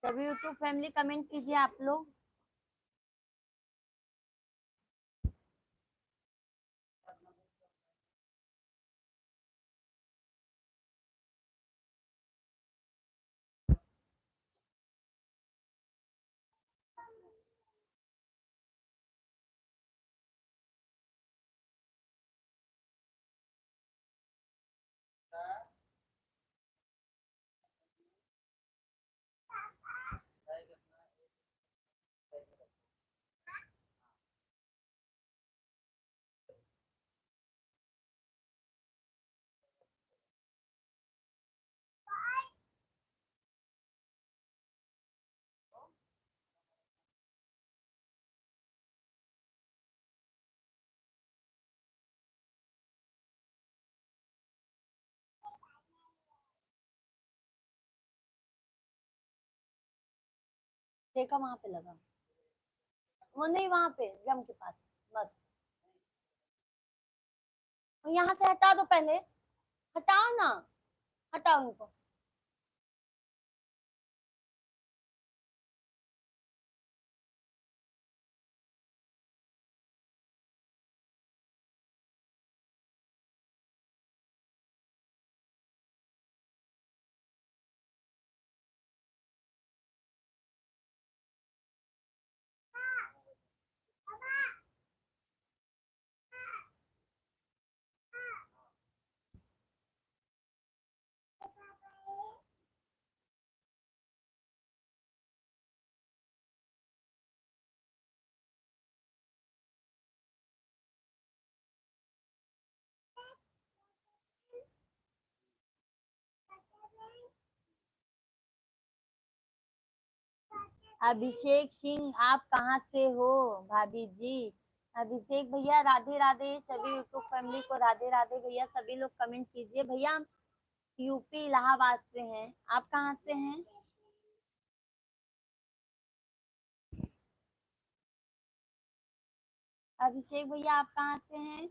सभी YouTube family comment कीजिए आप लोग। देखा वहां पे लगा, वो नहीं, वहां पे गम के पास। बस और यहाँ से हटा दो पहले, हटाओ ना, हटाओ इनको। अभिषेक सिंह आप कहाँ से हो भाभी जी? अभिषेक भैया राधे राधे, सभी यूट्यूब फैमिली को राधे राधे भैया। सभी लोग कमेंट कीजिए भैया। हम यूपी इलाहाबाद से हैं, आप कहाँ से हैं? अभिषेक भैया आप कहाँ से हैं?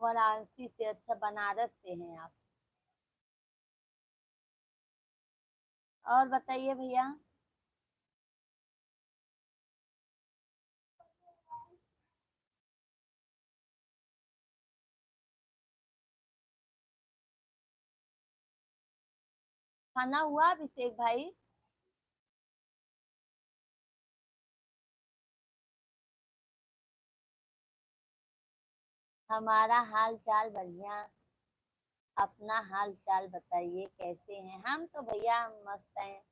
वाराणसी से, अच्छा बनारस से हैं आप। और बताइए भैया। खाना हुआ अभिषेक भाई? हमारा हाल चाल बढ़िया। अपना हाल चाल बताइए, कैसे हैं? हम तो भैया मस्त हैं।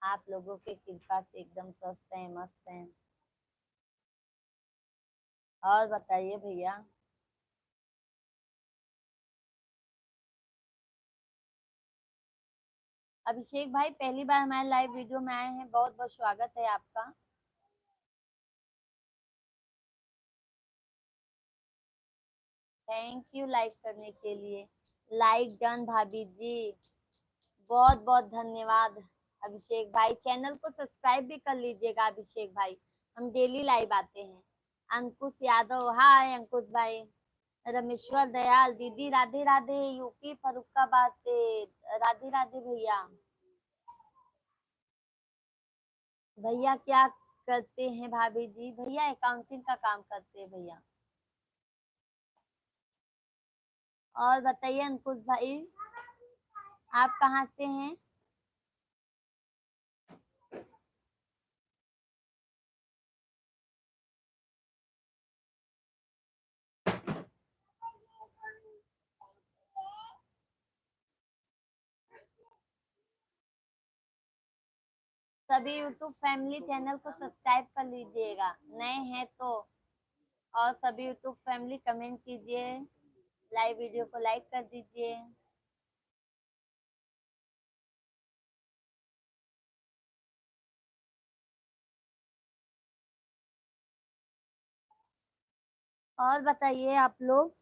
आप लोगों की कृपा से एकदम स्वस्थ हैं, मस्त हैं। और बताइए भैया। अभिषेक भाई पहली बार हमारे लाइव वीडियो में आए हैं, बहुत बहुत स्वागत है आपका। थैंक यू लाइक करने के लिए। लाइक डन भाभी जी, बहुत बहुत धन्यवाद। अभिषेक भाई चैनल को सब्सक्राइब भी कर लीजिएगा अभिषेक भाई, हम डेली लाइव आते हैं। अंकुश यादव, हाय अंकुश भाई। रमेश्वर दयाल दीदी राधे राधे, यूपी फरुखाबाद से। राधे राधे भैया। भैया क्या करते हैं भाभी जी? भैया अकाउंटिंग का काम करते हैं भैया। और बताइए अंकुश भाई, आप कहाँ से हैं? सभी यूट्यूब फैमिली चैनल को सब्सक्राइब कर लीजिएगा नए हैं तो। और सभी यूट्यूब फैमिली कमेंट कीजिए, लाइव वीडियो को लाइक कर दीजिए। और बताइए आप लोग।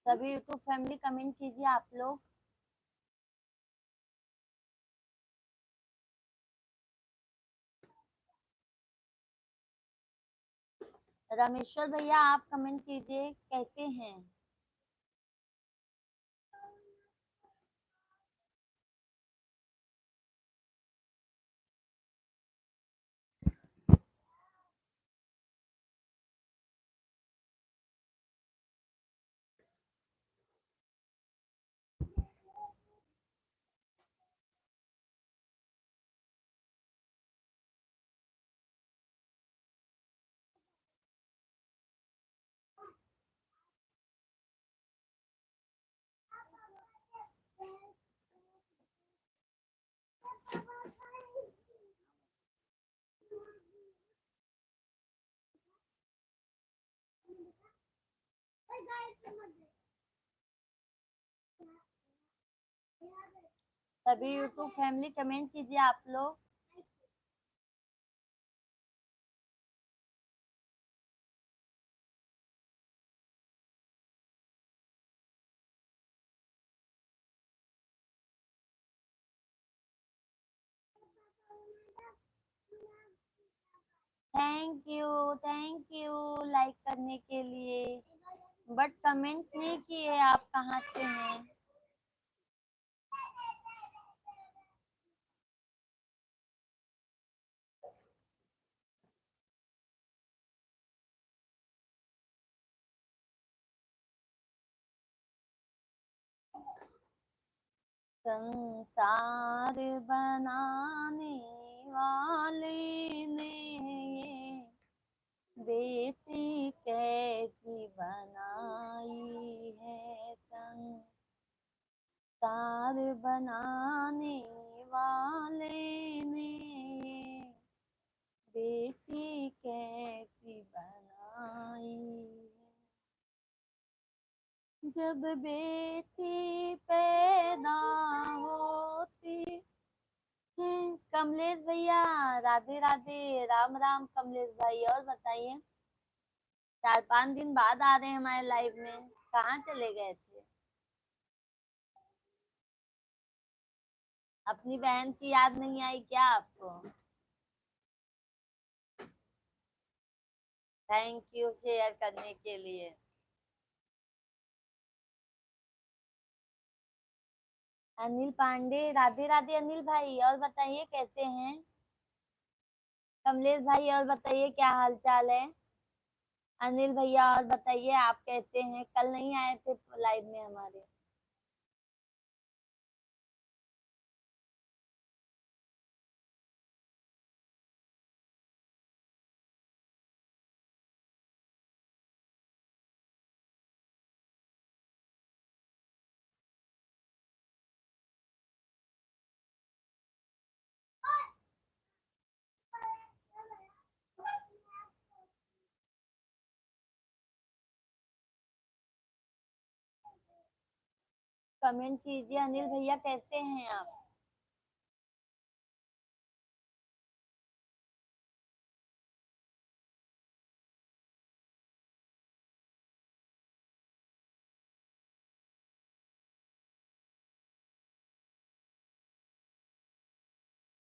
सभी यूट्यूब फैमिली कमेंट कीजिए आप लोग। रामेश्वर भैया आप कमेंट कीजिए कैसे हैं। सभी यूट्यूब फैमिली कमेंट कीजिए आप लोग। थैंक यू लाइक करने के लिए, बट कमेंट नहीं किए आप कहाँ से हैं। संसार बनाने वाले ने ये बेटी कैसी बनाई है। संसार बनाने वाले ने ये बेटी कैसी बनाई है। जब बेटी पैदा होती है। कमलेश भैया राधे राधे, राम राम कमलेश भाई। और बताइए, 4-5 दिन बाद आ रहे हैं हमारे लाइव में, कहाँ चले गए थे। अपनी बहन की याद नहीं आई क्या आपको। थैंक यू शेयर करने के लिए। अनिल पांडे राधे राधे अनिल भाई। और बताइए कैसे हैं कमलेश भाई। और बताइए क्या हाल चाल है अनिल भैया। और बताइए आप कैसे हैं, कल नहीं आए थे लाइव में हमारे। कमेंट कीजिए अनिल भैया कैसे हैं आप।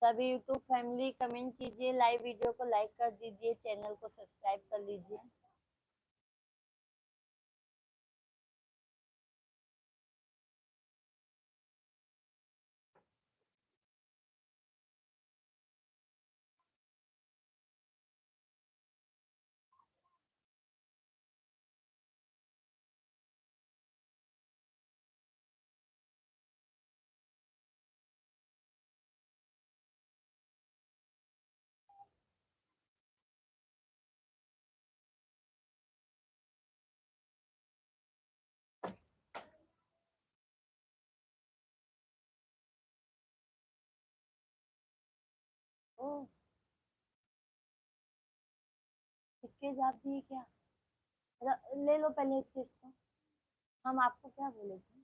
सभी यूट्यूब फैमिली कमेंट कीजिए, लाइव वीडियो को लाइक कर दीजिए, चैनल को सब्सक्राइब कर लीजिए। ओ, इसके जवाब दिए क्या। ले लो पहले इसके इसको। हम आपको क्या बोले थे।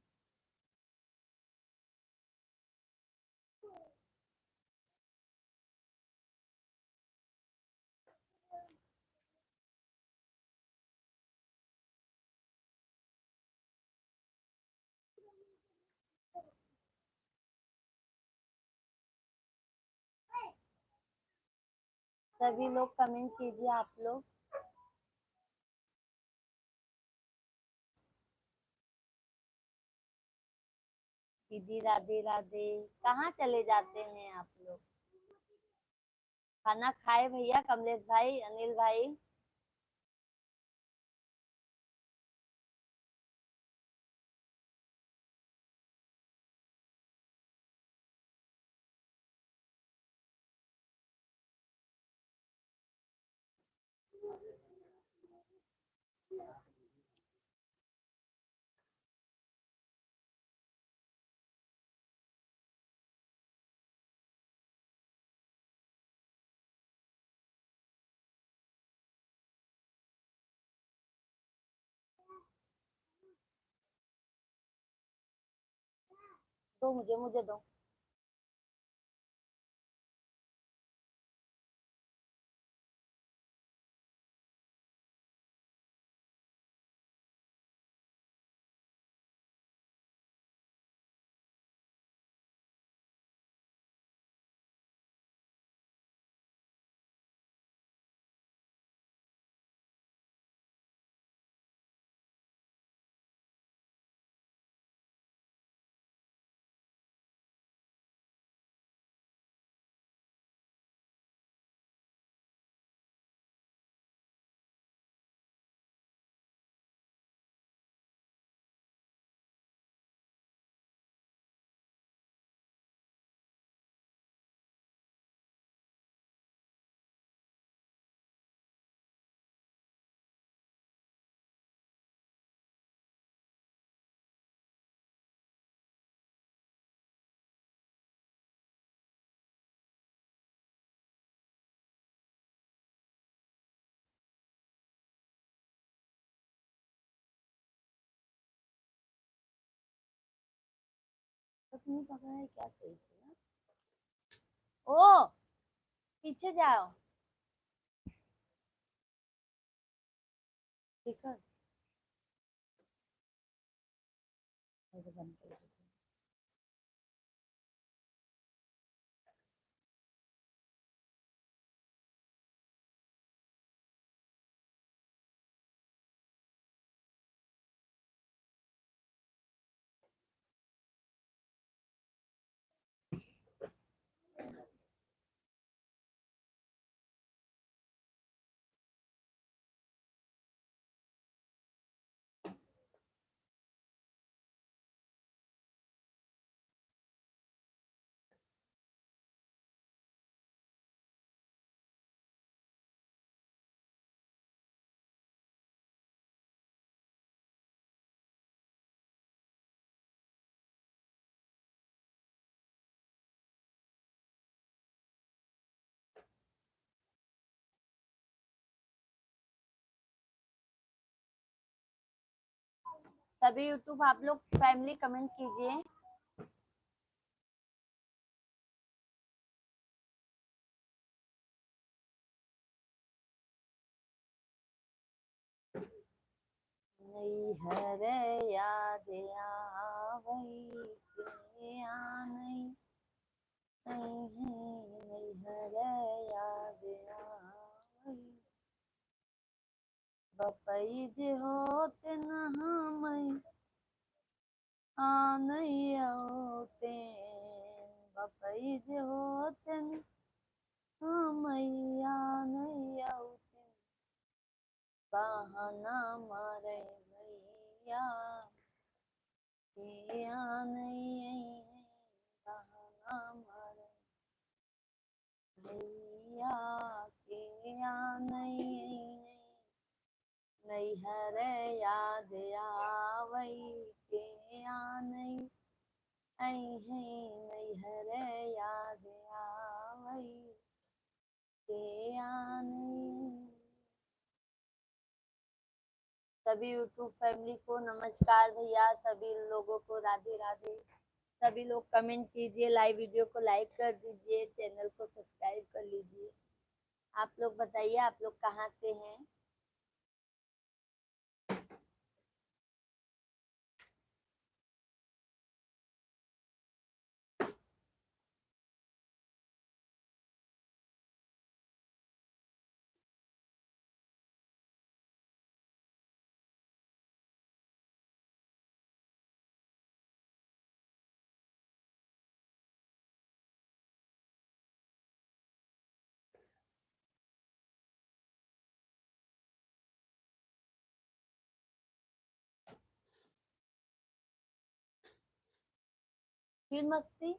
सभी लोग कमेंट कीजिए आप लोग। दीदी राधे राधे। कहाँ चले जाते हैं आप लोग? खाना खाए भैया? कमलेश भाई, अनिल भाई। दो मुझे, मुझे दो। कुछ नहीं पकड़ा है क्या? सही से ना। ओ, पीछे जाओ। ठीक है। मुझे बंद कर दो। तभी यूट्यूब आप लोग फैमिली कमेंट कीजिए। नैहर याद आवई के आनई, नैहर याद आवई। बपैज होत नहामई, आनई औते। बपैज होत नहामई, आनई औते। बहाना मारे भैया के आनई, बहाना मारे भैया के आनई। नैहर याद आवई के आनई, नैहर याद आवई के आनई। सभी यूट्यूब फैमिली को नमस्कार भैया, सभी लोगों को राधे राधे। सभी लोग कमेंट कीजिए, लाइव वीडियो को लाइक कर दीजिए, चैनल को सब्सक्राइब कर लीजिए। आप लोग बताइए, आप लोग कहाँ से हैं? फिर मस्ती।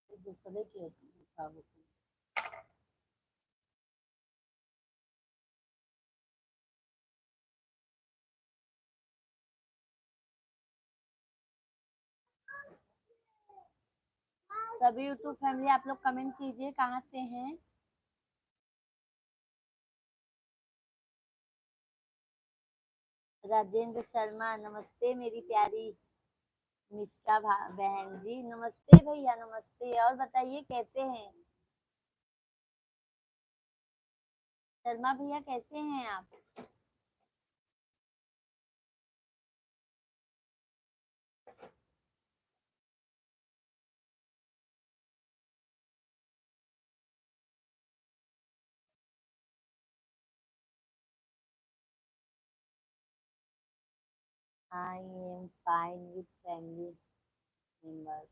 दूसरे के सभी यूट्यूब फैमिली आप लोग कमेंट कीजिए कहाँ से हैं। राजेंद्र शर्मा नमस्ते मेरी प्यारी मिश्रा बहन जी, नमस्ते भैया नमस्ते। और बताइए कैसे हैं शर्मा भैया, कैसे हैं आप। I am fine with family member.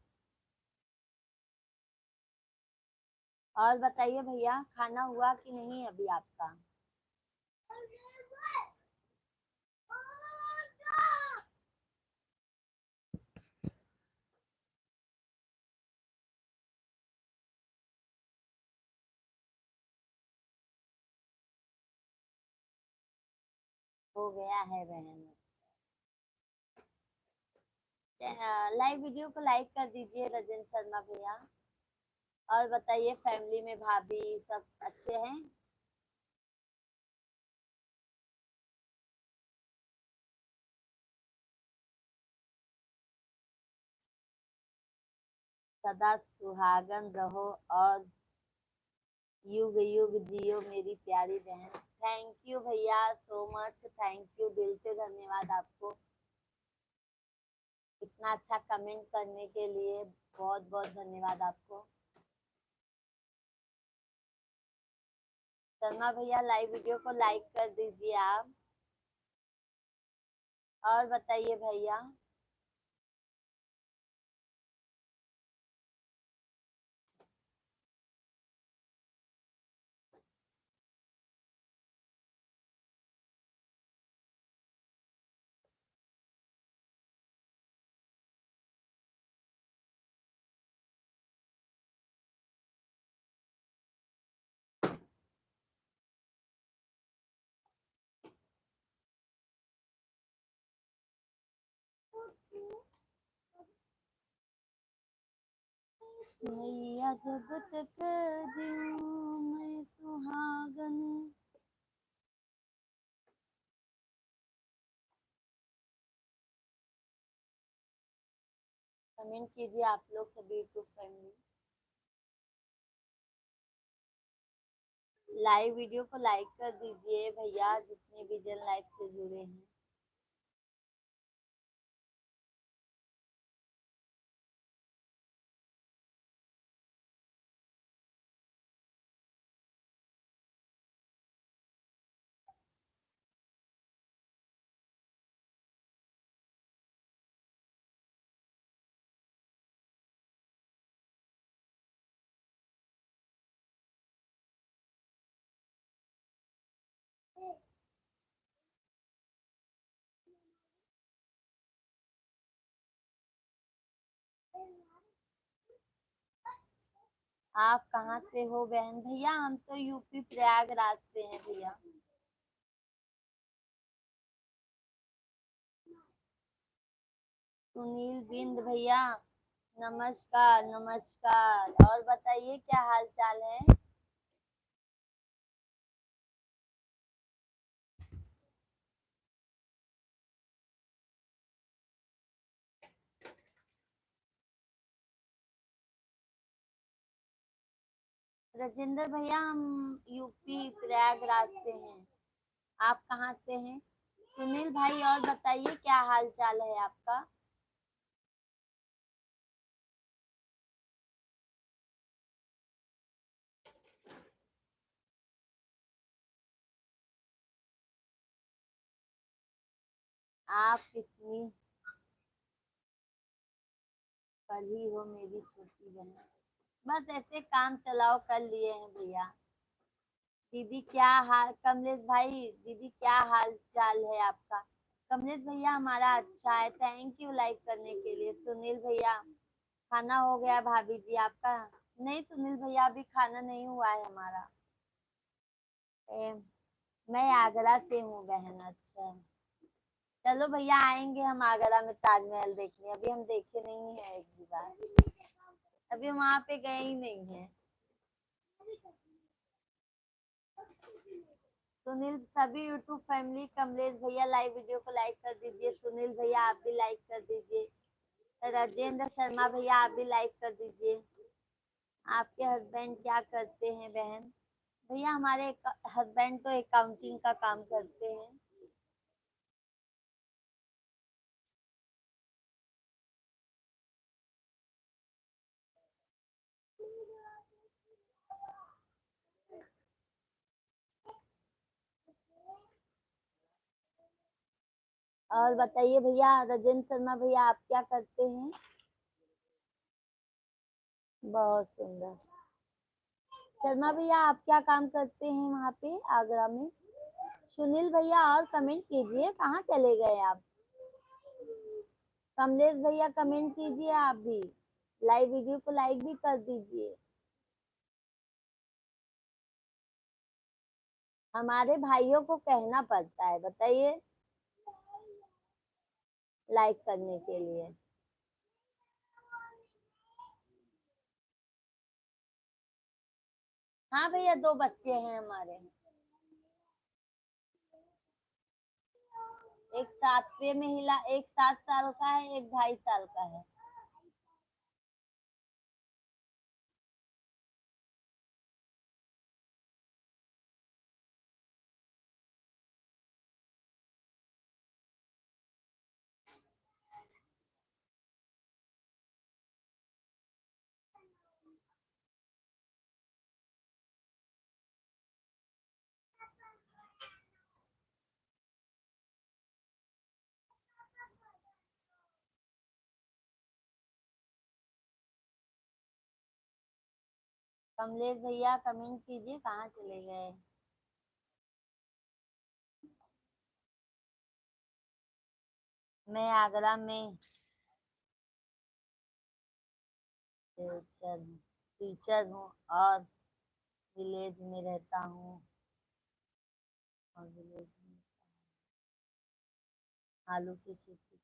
और बताइए भैया खाना हुआ कि नहीं अभी आपका। हो गया है बहन। लाइव वीडियो को लाइक कर दीजिए राजेंद्र शर्मा भैया। और बताइए फैमिली में भाभी सब अच्छे हैं। सदा सुहागन रहो और युग युग जियो मेरी प्यारी बहन। थैंक यू भैया सो मच, थैंक यू दिल से धन्यवाद आपको इतना अच्छा कमेंट करने के लिए। बहुत बहुत धन्यवाद आपको। शर्मा भैया लाइव वीडियो को लाइक कर दीजिए आप। और बताइए भैया। मैया जगत के जीऊँ मैं सुहागन। कमेंट कीजिए आप लोग सभी यूट्यूब फैमिली। लाइव वीडियो को लाइक कर दीजिए भैया जितने भी जन लाइव से जुड़े हैं। आप कहाँ से हो बहन भैया। हम तो यूपी प्रयागराज से हैं भैया। सुनील बिंद भैया नमस्कार नमस्कार। और बताइए क्या हाल चाल है। राजेंद्र भैया हम यूपी प्रयागराज से हैं। आप कहाँ से हैं? सुनील भाई और बताइए क्या हाल चाल है आपका? आप कितनी पढ़ी हो मेरी छोटी बहन? बस ऐसे काम चलाओ कर लिए हैं भैया। दीदी क्या हाल, कमलेश भाई दीदी क्या हाल चाल है आपका? कमलेश भैया हमारा अच्छा है, थैंक यू लाइक करने के लिए। सुनील भैया खाना हो गया भाभी जी आपका? नहीं सुनील भैया अभी खाना नहीं हुआ है हमारा। ए, मैं आगरा से हूँ बहन। अच्छा चलो भैया आएंगे हम आगरा में ताजमहल देखने, अभी हम देखे नहीं है एक भी बार। अभी हम वहां पे गए ही नहीं है। सुनील सभी यूट्यूब फैमिली कमलेश भैया लाइव वीडियो को लाइक कर दीजिए। सुनील भैया आप भी लाइक कर दीजिए। राजेंद्र शर्मा भैया आप भी लाइक कर दीजिए। आपके हस्बैंड क्या करते हैं बहन? भैया हमारे हस्बैंड तो अकाउंटिंग का काम करते हैं। और बताइए भैया राजेंद्र शर्मा भैया आप क्या करते हैं? बहुत सुंदर। शर्मा भैया आप क्या काम करते हैं वहाँ पे आगरा में? सुनील भैया और कमेंट कीजिए, कहाँ चले गए आप? कमलेश भैया कमेंट कीजिए आप भी, लाइव वीडियो को लाइक भी कर दीजिए। हमारे भाइयों को कहना पड़ता है बताइए, लाइक करने के लिए। हाँ भैया 2 बच्चे हैं हमारे। एक 7वें में हिला, एक 7 साल का है, एक 2.5 साल का है। कमलेश भैया कमेंट कीजिए, कहाँ चले गए? मैं आगरा में टीचर टीचर हूँ और विलेज में रहता हूँ। और विलेज में आलू की खेती कर।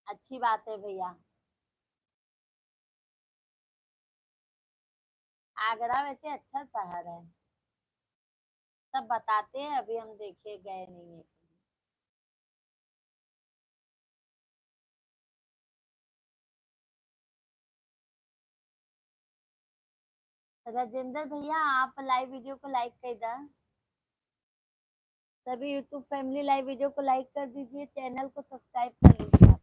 अच्छी बात है भैया। आगरा वैसे अच्छा शहर है, सब बताते हैं, अभी हम देखे गए नहीं है। राजेंद्र भैया आप लाइव वीडियो को लाइक कर दा। सभी यूट्यूब फैमिली लाइव वीडियो को लाइक कर दीजिए, चैनल को सब्सक्राइब कर लीजिए आप।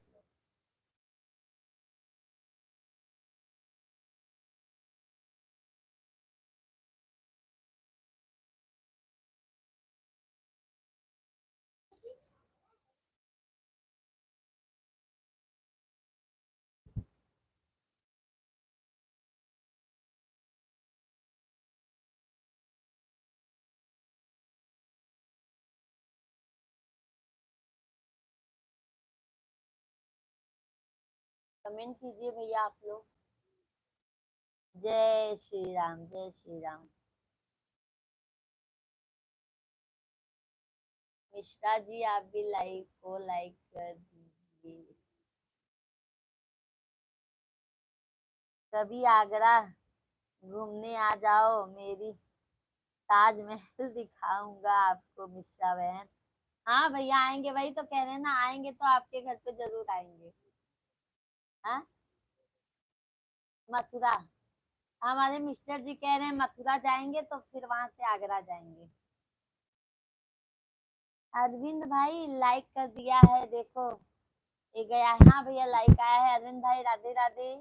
कमेंट कीजिए भैया आप लोग। जय श्री राम, जय श्री राम। मिश्रा जी आप भी लाइक को लाइक कर दीजिए। कभी आगरा घूमने आ जाओ, मेरी ताजमहल दिखाऊंगा आपको मिश्रा बहन। हाँ भैया आएंगे, वही तो कह रहे हैं ना, आएंगे तो आपके घर पे जरूर आएंगे। हाँ, मथुरा। हमारे मिस्टर जी कह रहे हैं मथुरा जाएंगे तो फिर वहां से आगरा जाएंगे। अरविंद भाई लाइक कर दिया है, देखो ये गया है। हाँ भैया लाइक आया है। अरविंद भाई राधे राधे,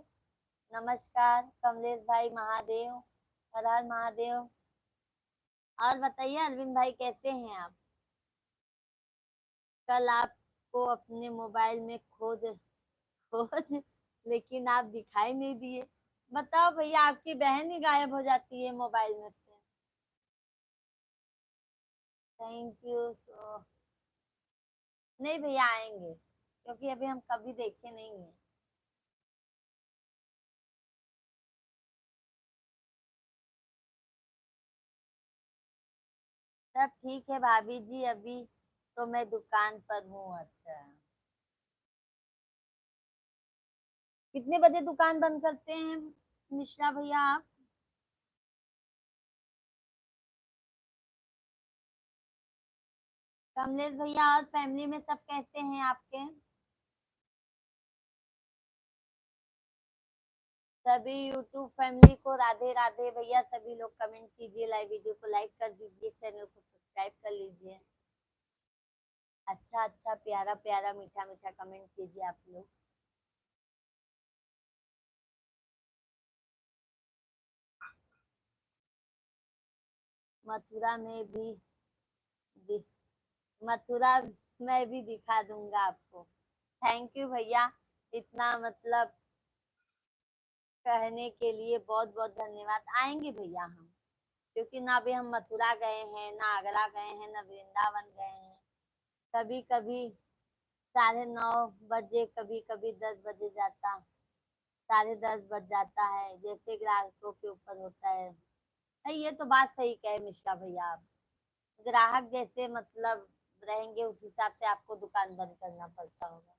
नमस्कार। कमलेश भाई महादेव, हर हर महादेव। और बताइए अरविंद भाई कैसे हैं आप? कल आपको अपने मोबाइल में खोज खोज लेकिन आप दिखाई नहीं दिए। बताओ भैया, आपकी बहन ही गायब हो जाती है मोबाइल में से। Thank you so. नहीं भैया आएंगे, क्योंकि अभी हम कभी देखे नहीं है। सब ठीक है भाभी जी, अभी तो मैं दुकान पर हूँ। अच्छा, कितने बजे दुकान बंद करते हैं मिश्रा भैया आप? कमलेश भैया और फैमिली में सब कैसे हैं आपके? सभी यूट्यूब फैमिली को राधे राधे। भैया सभी लोग कमेंट कीजिए, लाइव वीडियो को लाइक कर दीजिए, चैनल को सब्सक्राइब कर लीजिए। अच्छा अच्छा, प्यारा प्यारा, मीठा मीठा कमेंट कीजिए आप लोग। मथुरा में दि, मथुरा में भी दिखा दूंगा आपको। थैंक यू भैया, इतना मतलब कहने के लिए बहुत बहुत धन्यवाद। आएंगे भैया हम, क्योंकि ना भी हम मथुरा गए हैं, ना आगरा गए हैं, ना वृंदावन गए हैं। कभी कभी 9:30 बजे, कभी कभी 10 बजे जाता, 10:30 बज जाता है, जैसे ग्राहकों के ऊपर होता है। नहीं, ये तो बात सही कहे मिश्रा भैया आप। ग्राहक जैसे मतलब रहेंगे, उस हिसाब से आपको दुकान बंद करना पड़ता होगा।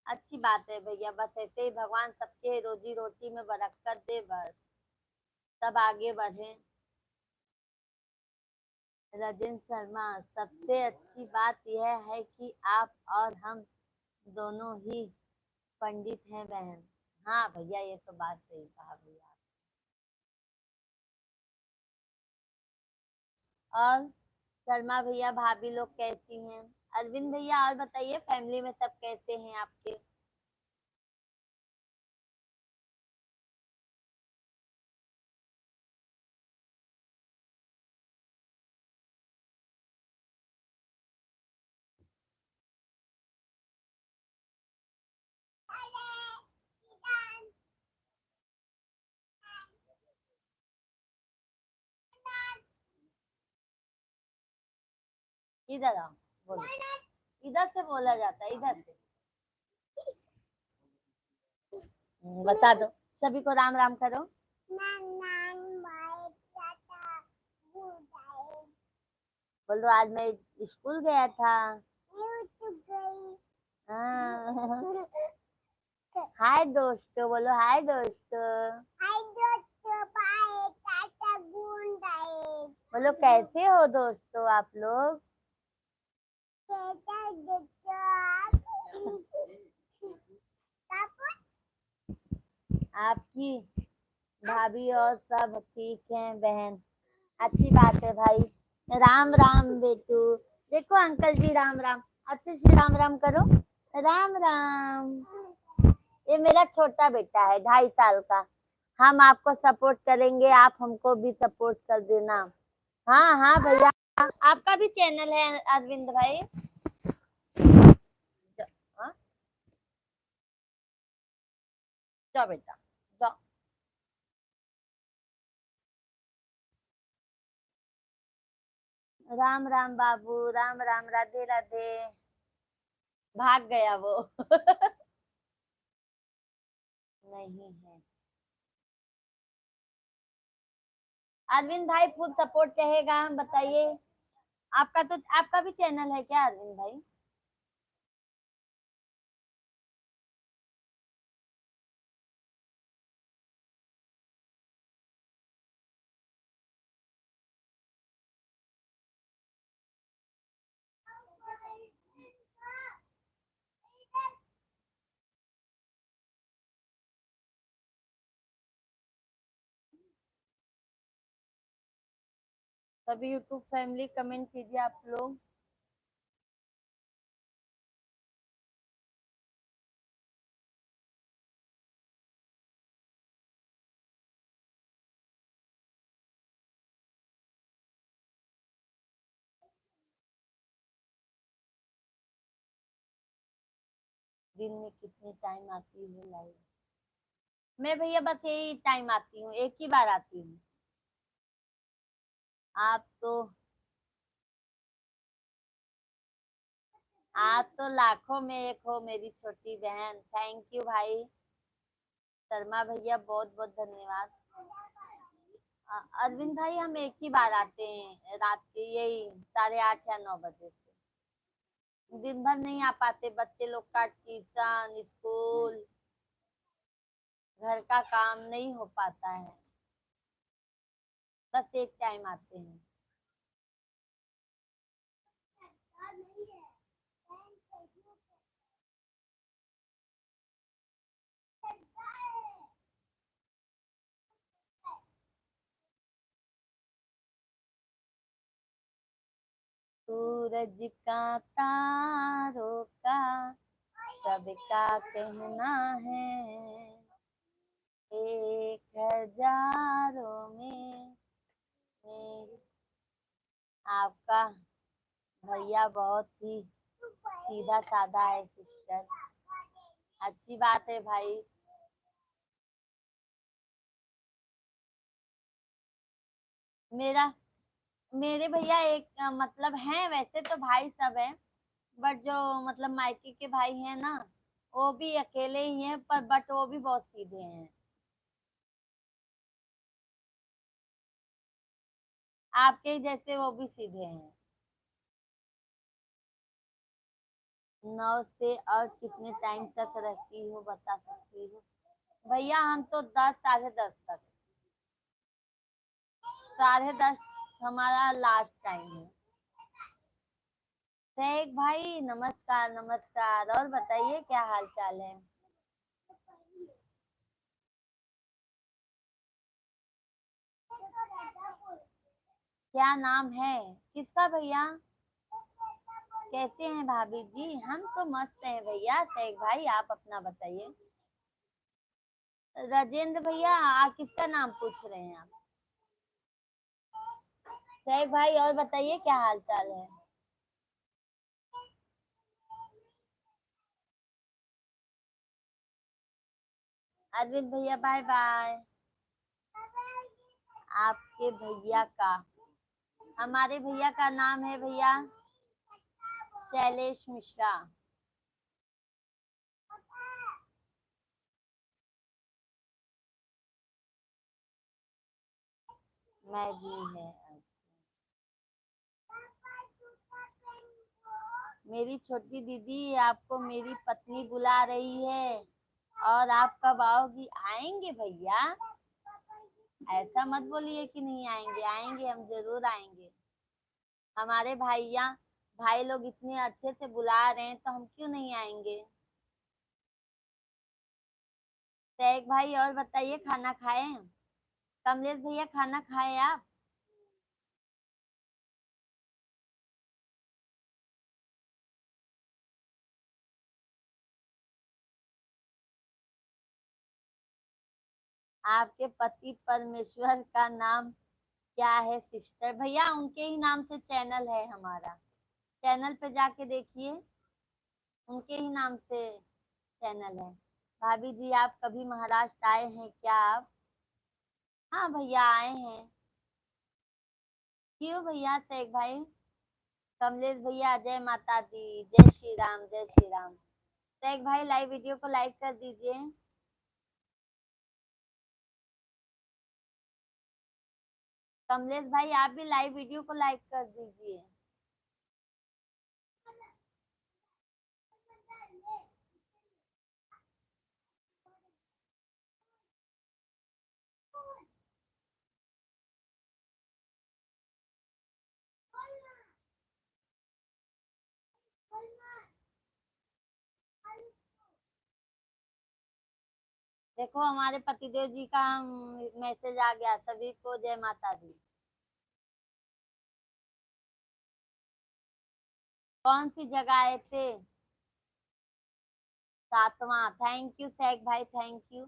अच्छी बात है भैया, बस ऐसे ही भगवान सबके रोजी रोटी में बरकत दे, बस सब आगे बढ़े। राजेंद्र शर्मा, सबसे अच्छी बात यह है कि आप और हम दोनों ही पंडित हैं बहन। हाँ भैया, ये तो बात सही कहा भैया। और शर्मा भैया भाभी लोग कैसी हैं? अरविंद भैया और बताइए, फैमिली में सब कैसे हैं आपके? इधर आओ, बोलो। इधर से बोला जाता है, इधर से। बता दो, सभी को राम राम करो। बोलो आज मैं स्कूल गया था। हाँ। हाय दोस्तों, बोलो हाय दोस्तों। हाय दोस्तों, बाय टाटा गुड नाइट। बोलो कैसे हो दोस्तों आप लोग? कैसा दोस्तों आपकी भाभी और सब ठीक हैं बहन? अच्छी बात है भाई। राम राम बेटू। देखो अंकल जी, राम राम। अच्छे से राम राम करो। राम राम। ये मेरा छोटा बेटा है, 2.5 साल का। हम आपको सपोर्ट करेंगे, आप हमको भी सपोर्ट कर देना। हाँ हाँ भैया। आपका भी चैनल है अरविंद भाई? हाँ, जाओ बेटा, जाओ। राम राम बाबू, राम राम, राधे राधे। भाग गया वो। नहीं है। अरविंद भाई फुल सपोर्ट कहेगा, बताइए। आपका भी चैनल है क्या अरविंद भाई? सभी यूट्यूब फैमिली कमेंट कीजिए आप लोग। दिन में कितने टाइम आती है लाइव? मैं भैया बस यही टाइम आती हूँ, एक ही बार आती हूँ। आप तो लाखों में एक हो मेरी छोटी बहन। थैंक यू भाई शर्मा भैया, बहुत बहुत धन्यवाद। अरविंद भाई हम एक ही बार आते हैं रात के यही 8:30 या 9 बजे से। दिन भर नहीं आ पाते, बच्चे लोग का ट्यूशन स्कूल घर का काम नहीं हो पाता है, बस एक टाइम आते हैं। सूरज का तारों का सबका कहना है, 1,000 में मेरी। आपका भैया बहुत ही सीधा साधा है सिस्टर, अच्छी बात है भाई। मेरा मेरे भैया एक मतलब हैं, वैसे तो भाई सब है, बट जो मतलब मायके के भाई हैं ना, वो भी अकेले ही हैं, पर बट वो भी बहुत सीधे हैं। आपके ही जैसे वो भी सीधे हैं। 9 से और कितने टाइम तक रहती हो बता सकती हो? भैया हम तो 10 10:30 तक, 10:30 हमारा लास्ट टाइम है। शेख भाई नमस्कार नमस्कार, और बताइए क्या हाल चाल है? क्या नाम है किसका भैया? कहते हैं भाभी जी, हम तो मस्त हैं भैया। शेख भाई आप अपना बताइए। राजेंद्र भैया किसका नाम पूछ रहे हैं आप? शेख भाई और बताइए क्या हाल चाल है? अरविंद भैया बाय बाय। आपके भैया का, हमारे भैया का नाम है भैया शैलेश मिश्रा। मैं भी है। मेरी छोटी दीदी आपको मेरी पत्नी बुला रही है, और आप कब आओगी? आएंगे भैया, ऐसा मत बोलिए कि नहीं आएंगे, आएंगे हम जरूर आएंगे। हमारे भैया भाई लोग इतने अच्छे से बुला रहे हैं तो हम क्यों नहीं आएंगे? शेख भाई और बताइए खाना खाए? कमलेश भैया खाना खाए आप? आपके पति परमेश्वर का नाम क्या है सिस्टर? भैया उनके ही नाम से चैनल है हमारा, चैनल पे जाके देखिए, उनके ही नाम से चैनल है। भाभी जी आप कभी महाराष्ट्र आए हैं क्या आप? हाँ भैया आए हैं। क्यों भैया शेख भाई? कमलेश भैया जय माता दी, जय श्री राम जय श्री राम। शेख भाई लाइव वीडियो को लाइक कर दीजिए। कमलेश भाई आप भी लाइव वीडियो को लाइक कर दीजिए। देखो हमारे पतिदेव जी का मैसेज आ गया, सभी को जय माता दी। कौन सी जगह आए थे? 7वां। थैंक यू शेख भाई, थैंक यू।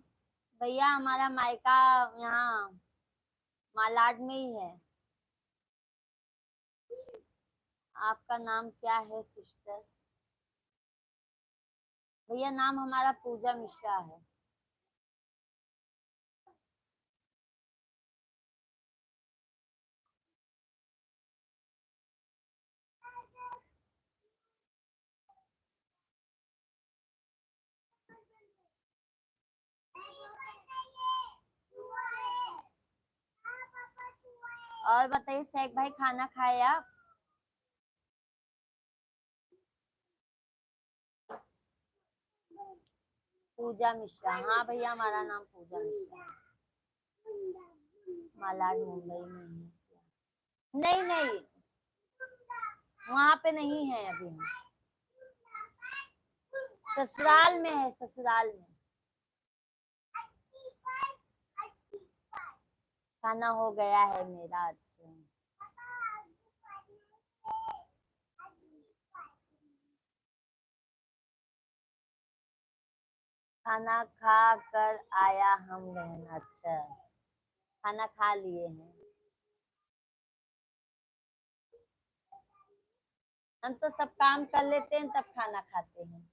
भैया हमारा मायका यहाँ मालाड में ही है। आपका नाम क्या है सिस्टर? भैया नाम हमारा पूजा मिश्रा है। और बताइए शेख भाई, खाना खाए आप? पूजा मिश्रा, हाँ भैया हमारा नाम पूजा मिश्रा है। मालाड मुंबई में ही है। नहीं नहीं, वहां पे नहीं है अभी हम। ससुराल में है, ससुराल में। खाना हो गया है मेरा। अच्छा, खाना खा कर आया हम बहन। अच्छा, खाना खा लिए हैं। हम तो सब काम कर लेते हैं तब खाना खाते हैं।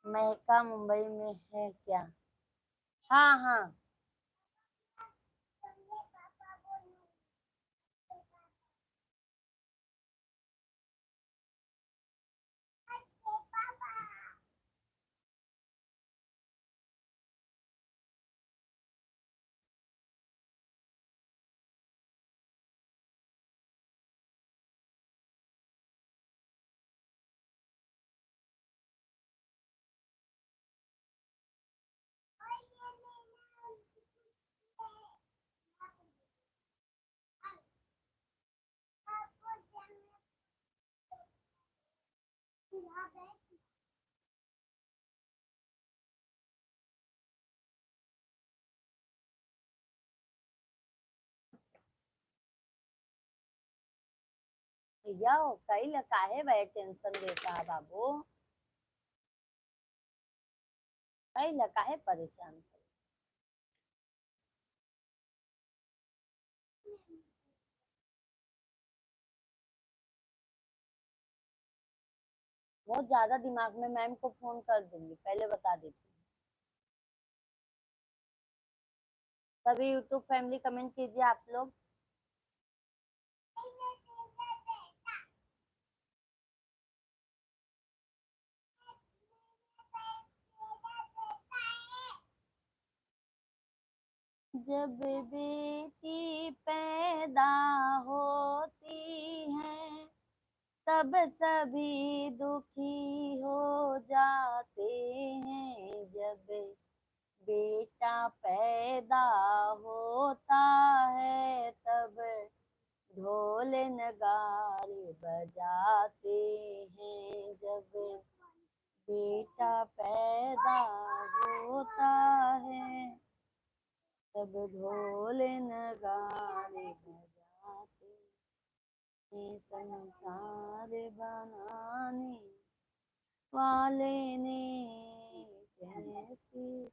महका मुंबई में है क्या? हाँ हाँ। भैया कई काहे भाई टेंशन देता है बाबू? कई काहे परेशान कर? बहुत ज्यादा दिमाग में, मैम को फोन कर दूंगी, पहले बता देती हूँ। सभी यूट्यूब फैमिली कमेंट कीजिए आप लोग। जब बेटी पैदा होती है तब सभी दुखी हो जाते हैं। जब बेटा पैदा होता है तब ढोल नगाड़े बजाते हैं। जब बेटा पैदा होता है तब ढोल नगाड़े बजाते हैं। संसार बनाने वाले ने कैसी।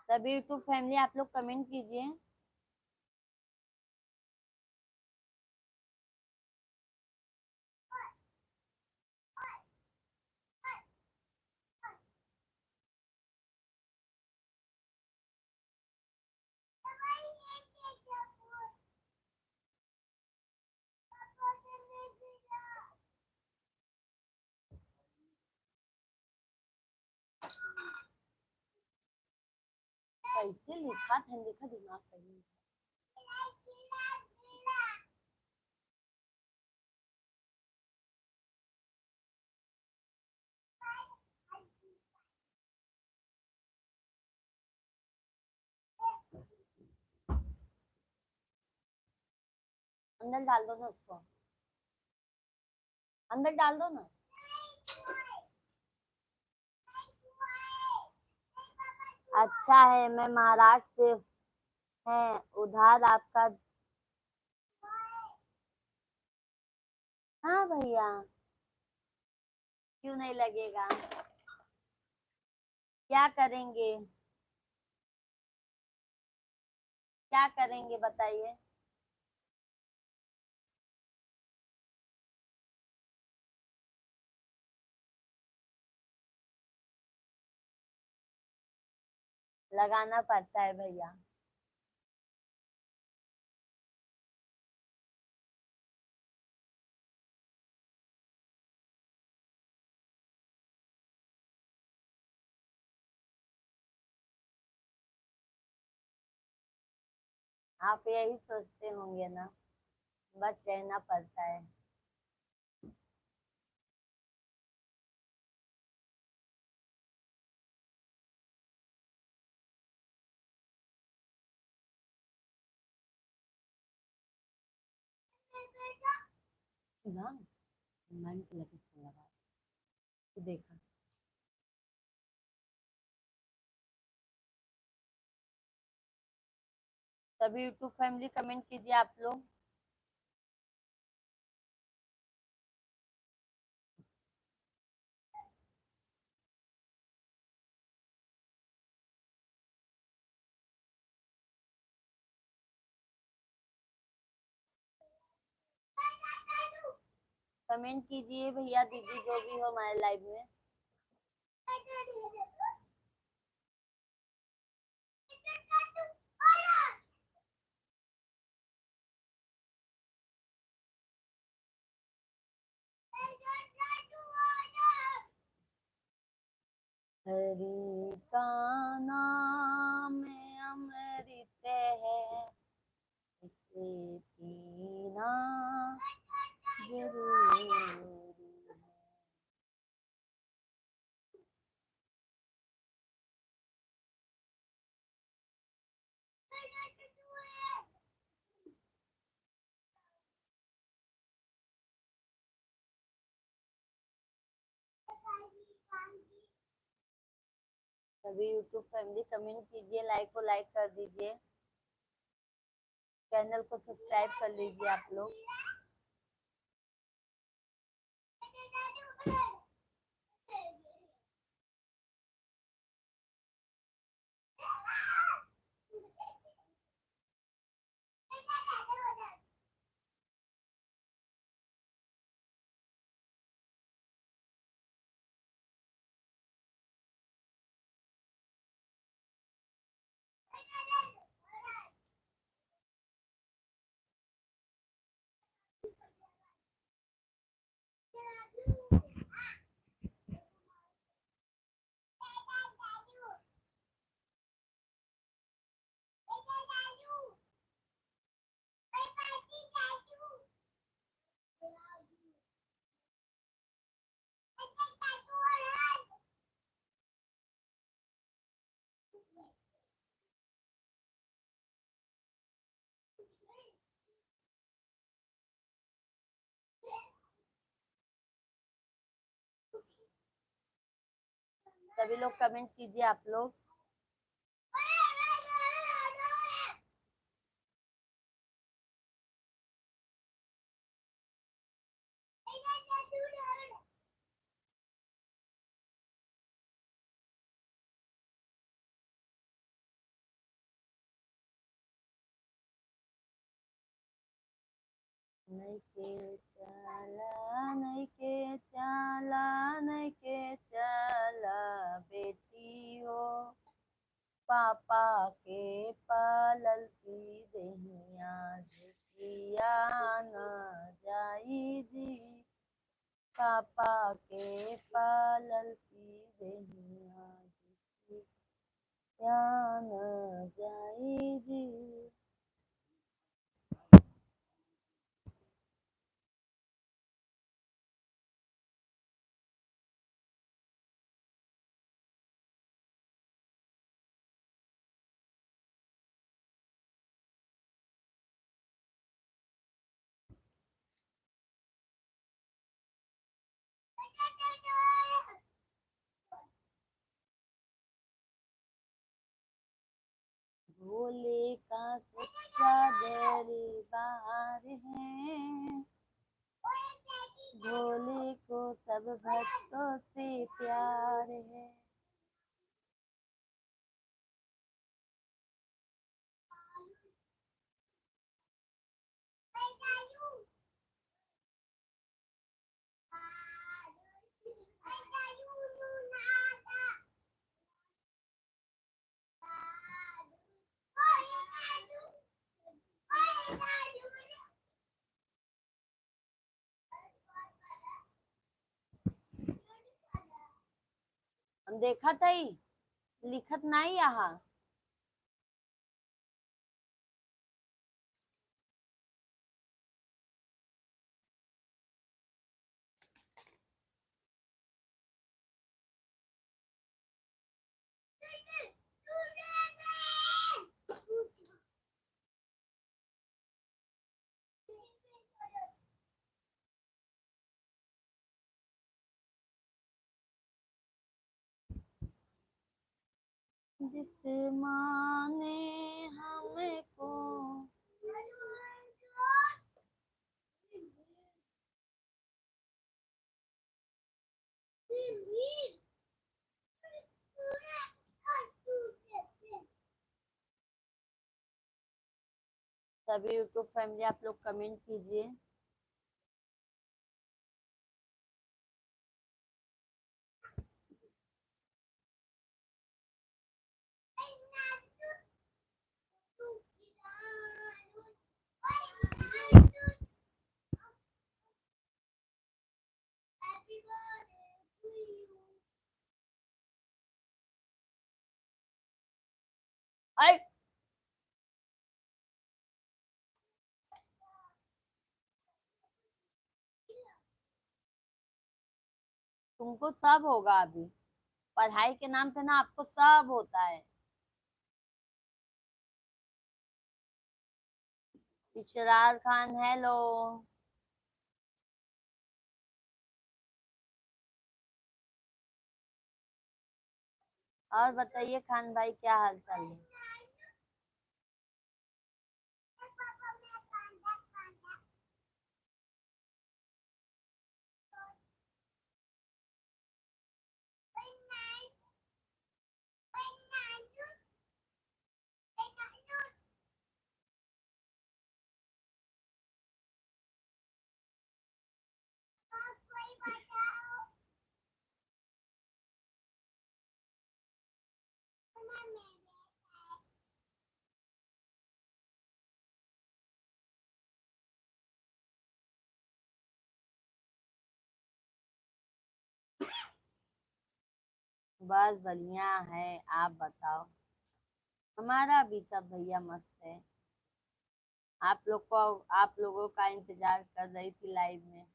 सभी यूट्यूब फैमिली आप लोग कमेंट कीजिए। कैसे लिखा था, लिखा दिमाग कहीं। अंदर डाल दो ना उसको, अंदर डाल दो ना। अच्छा है, मैं महाराष्ट्र से है उधार आपका। हाँ भैया, क्यों नहीं लगेगा, क्या करेंगे, क्या करेंगे बताइए। लगाना पड़ता है भैया। आप यही सोचते होंगे ना, बस रहना पड़ता है। ना मन को लगे तो लगा, तो देखा। तभी यूट्यूब फैमिली कमेंट कीजिए आप लोग। कमेंट कीजिए भैया दीदी जो भी हो हमारे लाइव में। हरि का नाम अमृत है, इसे पीना जरूरी है। सभी यूट्यूब फैमिली कमेंट कीजिए, लाइक को लाइक कर दीजिए, चैनल को सब्सक्राइब कर लीजिए आप लोग। सभी लोग कमेंट कीजिए आप लोग। नैके चला नैके चला नैके चला बेटी हो, पापा के पलल की दहिया झुकिया न जाई जी, पापा के पलल की दहिया झुकी। क्या न जाए जी। भोले का सच्चा दरबार है, भोले को सब भक्तों से प्यार है। हम देखा था ही लिखत नहीं यहाँ। जिस माँ ने हमको सभी यूट्यूब फैमिली आप लोग कमेंट कीजिए। अरे तुमको सब होगा अभी, पढ़ाई के नाम पे ना आपको सब होता है। इशरार खान हेलो। और बताइए खान भाई क्या हाल चाल है। बस बढ़िया है, आप बताओ। हमारा भी सब भैया मस्त है। आप लोगों का इंतजार कर रही थी लाइव में।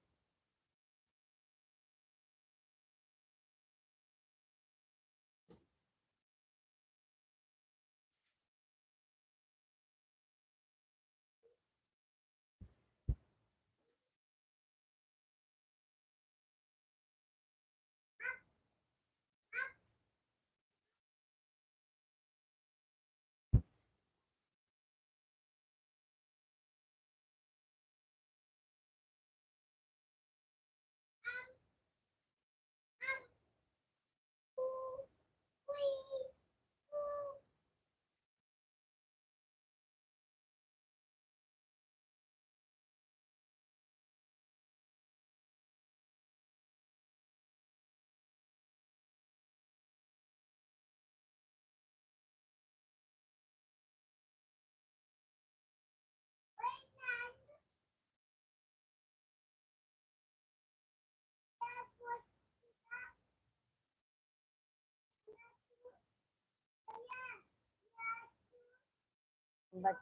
बच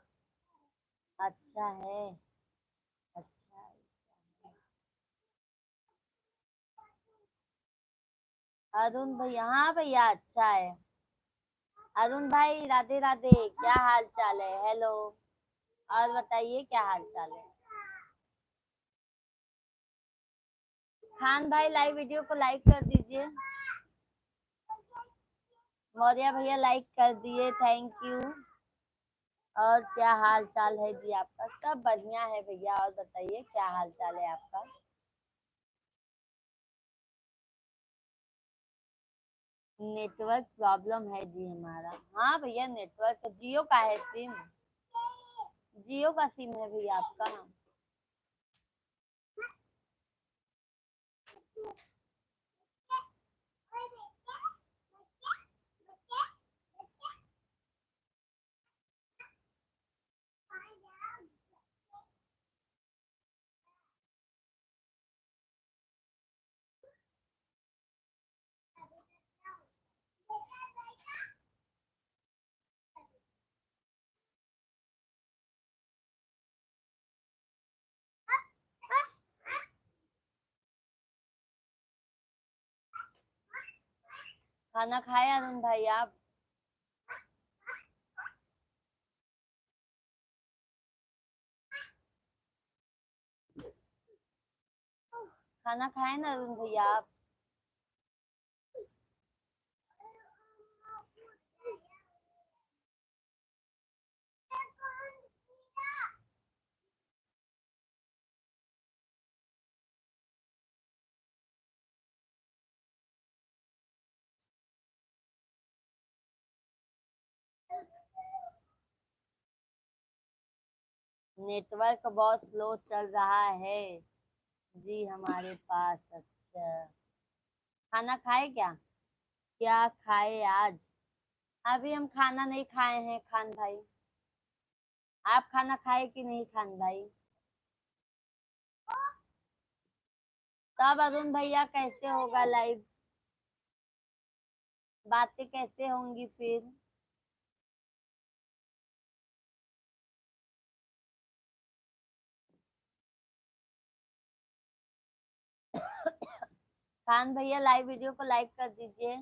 अच्छा है। अच्छा है। अरुण भैया, हाँ भैया अच्छा है। अरुण भाई राधे राधे, क्या हाल चाल है? हेलो। और बताइए क्या हाल चाल है? खान भाई लाइव वीडियो को लाइक कर दीजिए। मौर्य भैया लाइक कर दिए, थैंक यू। और क्या हाल चाल है जी आपका? सब बढ़िया है भैया। और बताइए क्या हाल चाल है आपका? नेटवर्क प्रॉब्लम है जी हमारा। हाँ भैया नेटवर्क, जियो का है सिम। जियो का सिम है भैया आपका? खाना खाए अरुण भाई आप? खाना खाए ना अरुण भैया आप? नेटवर्क बहुत स्लो चल रहा है जी हमारे पास। अच्छा, खाना खाए क्या? क्या खाए आज? अभी हम खाना नहीं खाए हैं खान भाई। आप खाना खाए कि नहीं खान भाई? तब अरुण भैया कैसे होगा लाइव? बातें कैसे होंगी फिर? खान भैया लाइव वीडियो को लाइक कर दीजिए।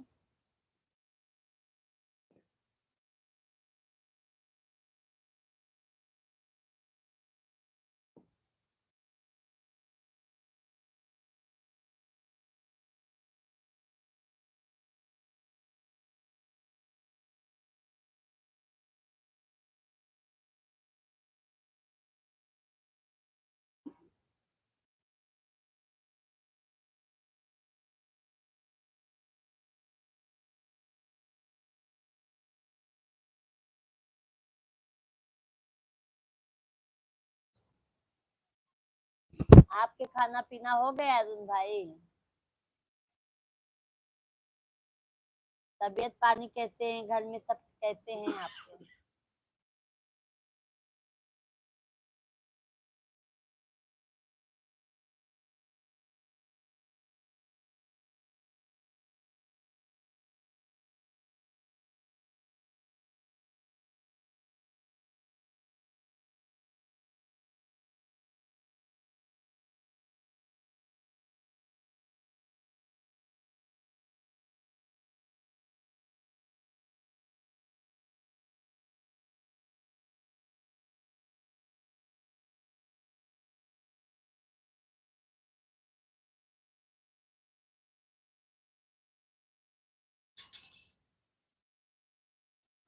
आपके खाना पीना हो गया अरुण भाई? तबीयत पानी कैसे हैं? घर में सब कैसे हैं आपके?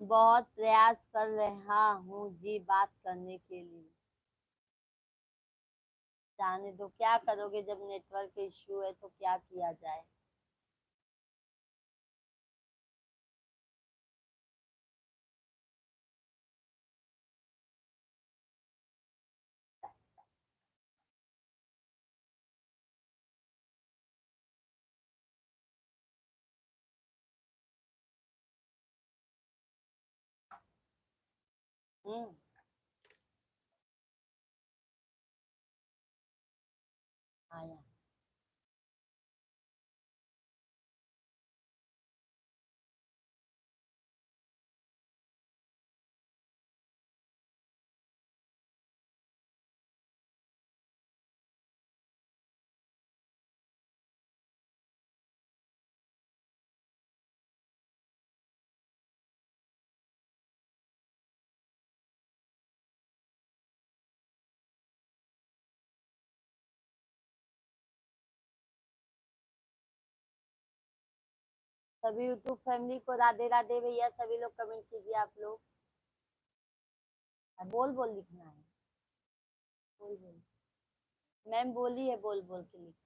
बहुत प्रयास कर रहा हूँ जी बात करने के लिए। जाने दो, क्या करोगे जब नेटवर्क इश्यू है तो क्या किया जाए। हम्म। आया। सभी यूट्यूब फैमिली को राधे राधे भैया। सभी लोग कमेंट कीजिए आप लोग। बोल बोल लिखना है। बोल बोल। मैम बोली है बोल बोल के लिखूंगा।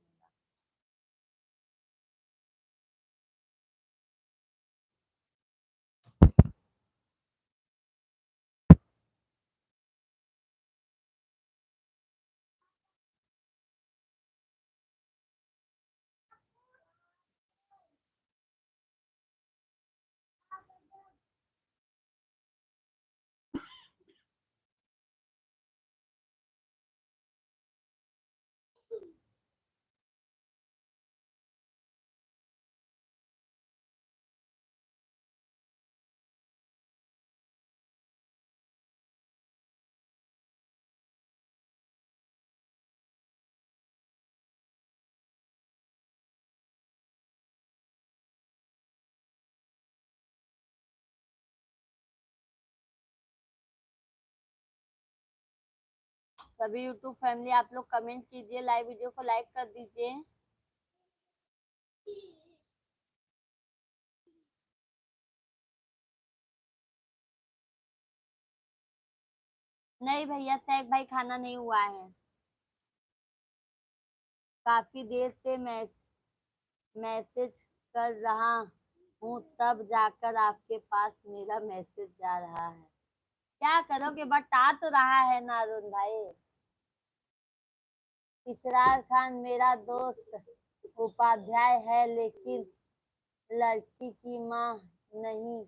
सभी यूट्यूब फैमिली आप लोग कमेंट कीजिए, लाइव वीडियो को लाइक कर दीजिए। नहीं भैया, सैक भाई खाना नहीं हुआ है। काफी देर से मैसेज कर रहा हूँ, तब जाकर आपके पास मेरा मैसेज जा रहा है। क्या करोगे, बट आ तो रहा है ना अरुण भाई। इशरार खान मेरा दोस्त उपाध्याय है, लेकिन लड़की की माँ नहीं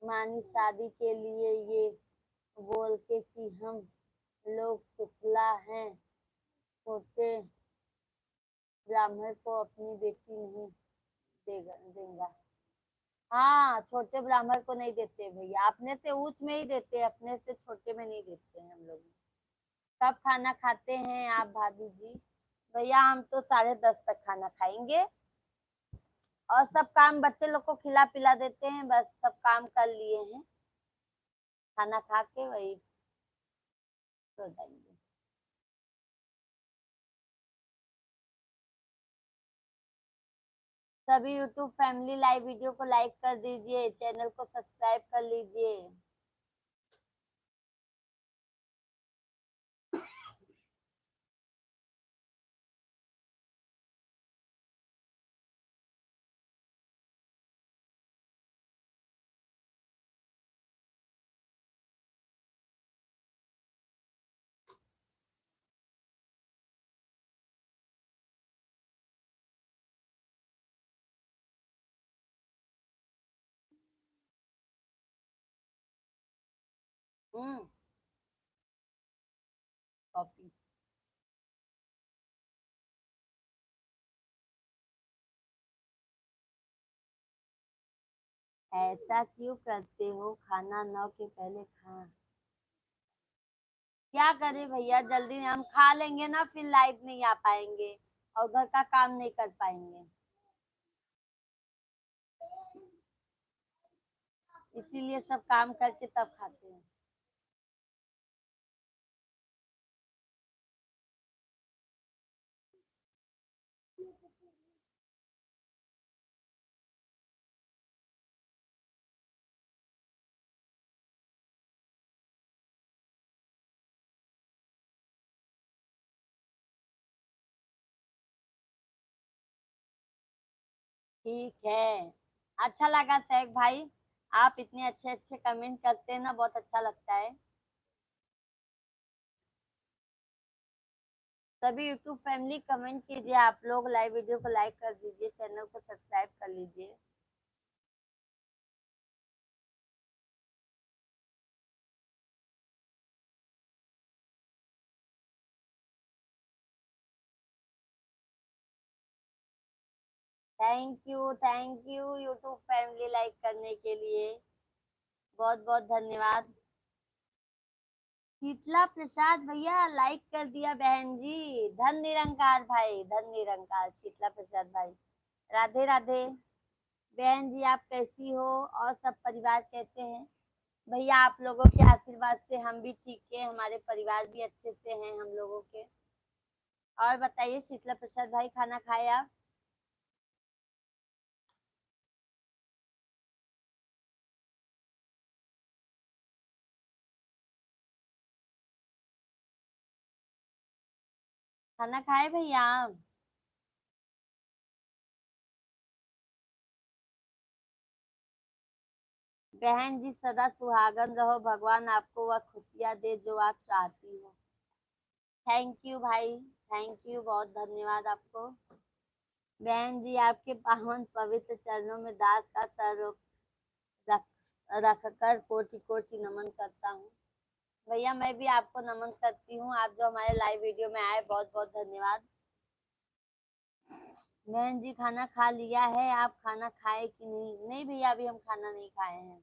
मानी शादी के लिए, ये बोल के कि हम लोग शुक्ला हैं, छोटे ब्राह्मण को अपनी बेटी नहीं देगा। हाँ, छोटे ब्राह्मण को नहीं देते भैया, अपने से ऊंच में ही देते हैं, अपने से छोटे में नहीं देते हैं हम लोग। कब खाना खाते हैं आप भाभी जी? भैया हम तो 10:30 तक खाना खाएंगे, और सब काम बच्चे लोग को खिला पिला देते हैं, बस सब काम कर लिए हैं, खाना खा के वही सो जाएंगे। सभी यूट्यूब फैमिली लाइव वीडियो को लाइक कर दीजिए, चैनल को सब्सक्राइब कर लीजिए। हम्म। कॉपी। ऐसा क्यों करते हो, खाना 9 के पहले खा। क्या करें भैया, जल्दी हम खा लेंगे ना, फिर लाइव नहीं आ पाएंगे और घर का काम नहीं कर पाएंगे, इसीलिए सब काम करके तब खाते हैं। ठीक है, अच्छा लगा सैक भाई, आप इतने अच्छे अच्छे कमेंट करते हैं ना, बहुत अच्छा लगता है। सभी यूट्यूब फैमिली कमेंट कीजिए आप लोग, लाइव वीडियो को लाइक कर दीजिए, चैनल को सब्सक्राइब कर लीजिए। Thank you YouTube family like करने के लिए, बहुत बहुत धन्यवाद। शीतला प्रसाद भैया लाइक कर दिया बहन जी, धन निरंकार भाई, धन निरंकार शीतला प्रसाद भाई। राधे राधे बहन जी, आप कैसी हो और सब परिवार कैसे हैं? भैया आप लोगों के आशीर्वाद से हम भी ठीक है, हमारे परिवार भी अच्छे से हैं हम लोगों के। और बताइए शीतला प्रसाद भाई, खाना खाए आप? खाना खाए भैया आप? बहन जी सदा सुहागन रहो, भगवान आपको वह खुशियां दे जो आप चाहती हो। थैंक यू भाई, थैंक यू, बहुत धन्यवाद आपको। बहन जी आपके पावन पवित्र चरणों में दास का सर रख रख कर कोटि कोटि नमन करता हूँ। भैया मैं भी आपको नमन करती हूँ, आप जो हमारे लाइव वीडियो में आए, बहुत बहुत धन्यवाद। बहन जी खाना खा लिया है, आप खाना खाए कि नहीं? नहीं भैया अभी हम खाना नहीं खाए हैं।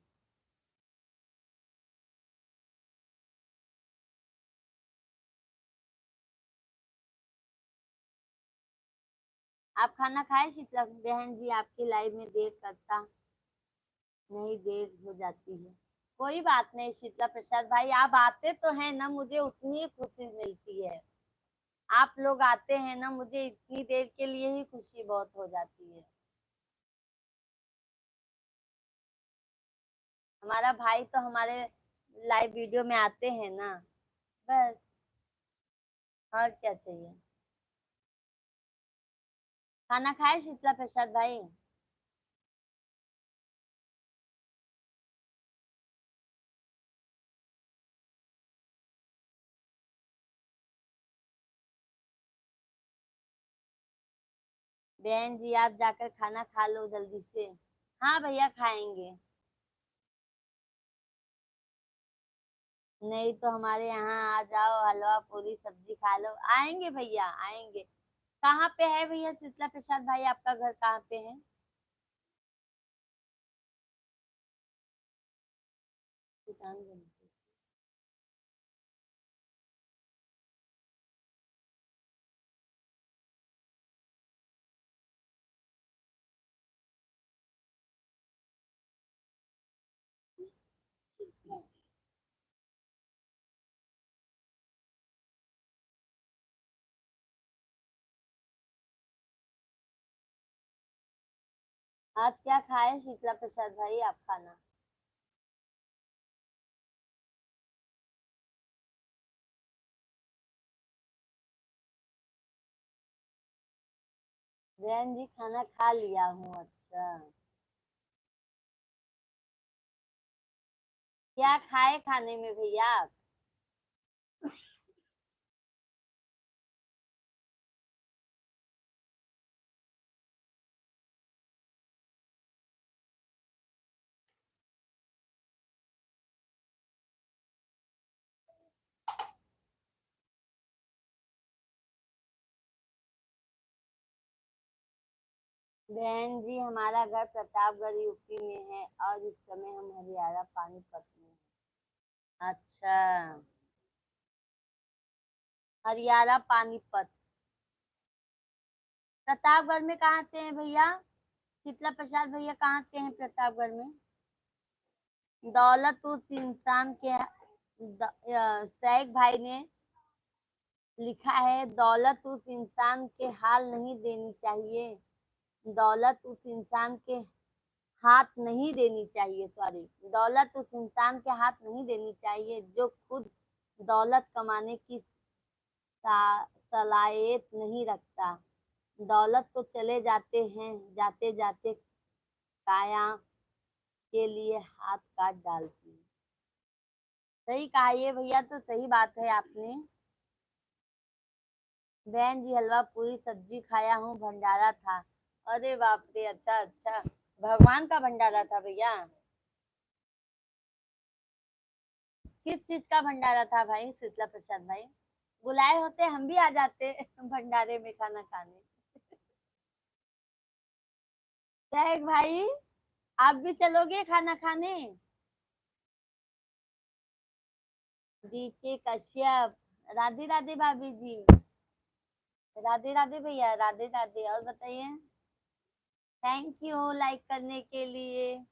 आप खाना खाए शीतला बहन जी? आपकी लाइव में देर करता नहीं, देर हो जाती है। कोई बात नहीं शीतला प्रसाद भाई, आप आते तो हैं ना, मुझे उतनी ही खुशी मिलती है। आप लोग आते हैं ना, मुझे इतनी देर के लिए ही खुशी बहुत हो जाती है। हमारा भाई तो हमारे लाइव वीडियो में आते हैं ना, बस। और क्या चाहिए? खाना खाए शीतला प्रसाद भाई? बहन जी आप जाकर खाना खा लो जल्दी से। हाँ भैया खाएंगे। नहीं तो हमारे यहाँ आ जाओ, हलवा पूरी सब्जी खा लो। आएंगे भैया आएंगे। कहाँ पे है भैया शीतला प्रसाद भाई, आपका घर कहाँ पे है? किसानगंज। आज क्या खाए शीतला प्रसाद भाई आप खाना? बहन जी खाना खा लिया हूँ। अच्छा, क्या खाए खाने में भैया आप? बहन जी हमारा घर प्रतापगढ़ यूपी में है और इस समय हम हरियाणा पानीपत में हैं। अच्छा, हरियाणा पानीपत। प्रतापगढ़ में कहाँ से हैं भैया? शीतला प्रसाद भैया कहाँ से हैं प्रतापगढ़ में? दौलत उस इंसान के सैग भाई ने लिखा है, दौलत उस इंसान के हाल नहीं देनी चाहिए। दौलत उस इंसान के हाथ नहीं देनी चाहिए, सॉरी, दौलत उस इंसान के हाथ नहीं देनी चाहिए जो खुद दौलत कमाने की सलाहियत नहीं रखता। दौलत तो चले जाते हैं, जाते जाते काया के लिए हाथ काट डालती है। सही कहा ये भैया, तो सही बात है आपने। बहन जी हलवा पूरी सब्जी खाया हूँ, भंडारा था। अरे बाप रे, अच्छा अच्छा, भगवान का भंडारा था भैया? किस चीज का भंडारा था भाई शीतला प्रसाद भाई? बुलाए होते हम भी आ जाते भंडारे में खाना खाने। सहग भाई आप भी चलोगे खाना खाने? डीके कश्यप, राधे राधे भाभी जी। राधे राधे भैया, राधे राधे। और बताइए। थैंक यू लाइक करने के लिए।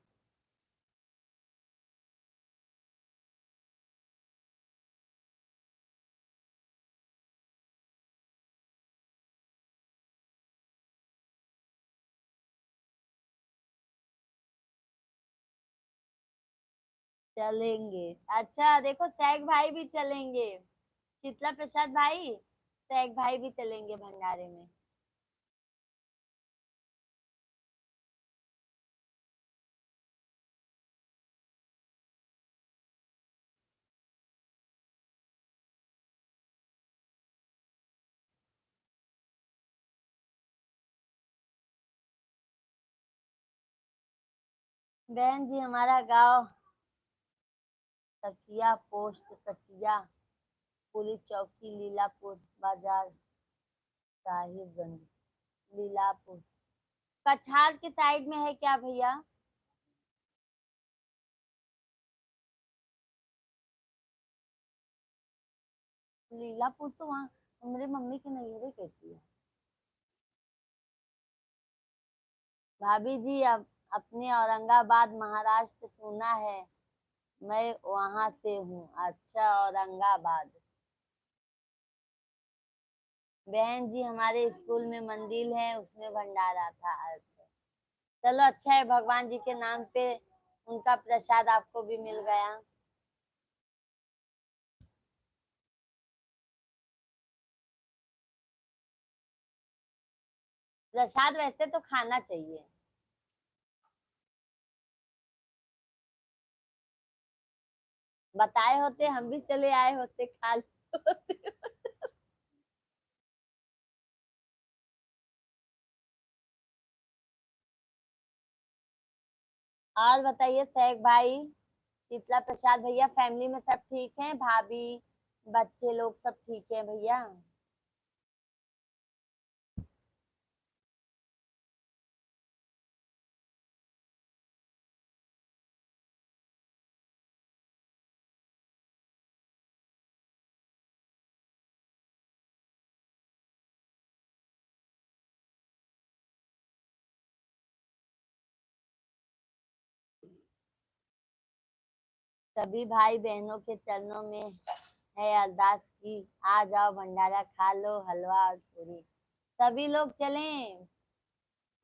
चलेंगे, अच्छा देखो सैग भाई भी चलेंगे। शीतला प्रसाद भाई, सहक भाई भी चलेंगे भंडारे में। बहन जी हमारा गांव तकिया पोस्ट कटिया पुलिस चौकी लीलापुर बाजार साहिबगंज लीलापुर कछार के साइड में है क्या भैया? लीलापुर तो वहाँ मेरी मम्मी की नैहरे कहती है। भाभी जी अब अपने औरंगाबाद महाराष्ट्र सुना है। मैं वहां से हूँ। अच्छा औरंगाबाद। बहन जी हमारे स्कूल में मंदिर है उसमें भंडारा था। अच्छा चलो अच्छा है भगवान जी के नाम पे उनका प्रसाद आपको भी मिल गया। प्रसाद वैसे तो खाना चाहिए। बताए होते हम भी चले आए होते खा लिए होते। और बताइए शेख भाई शीतला प्रसाद भैया फैमिली में सब ठीक है? भाभी बच्चे लोग सब ठीक है भैया? सभी भाई बहनों के चरणों में है अरदास की आ जाओ भंडारा खा लो हलवा और पूरी। सभी लोग चलें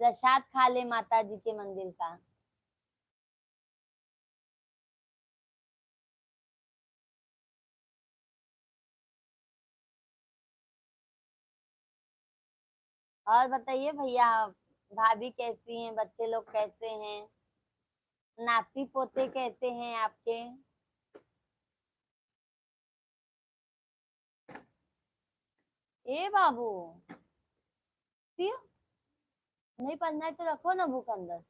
प्रसाद खा ले माता जी के मंदिर का। और बताइए भैया भाभी कैसी हैं? बच्चे लोग कैसे हैं? नाती पोते कैसे हैं आपके? ए बाबू पियो। नहीं पढ़ना है तो रखो ना बुक अंदर।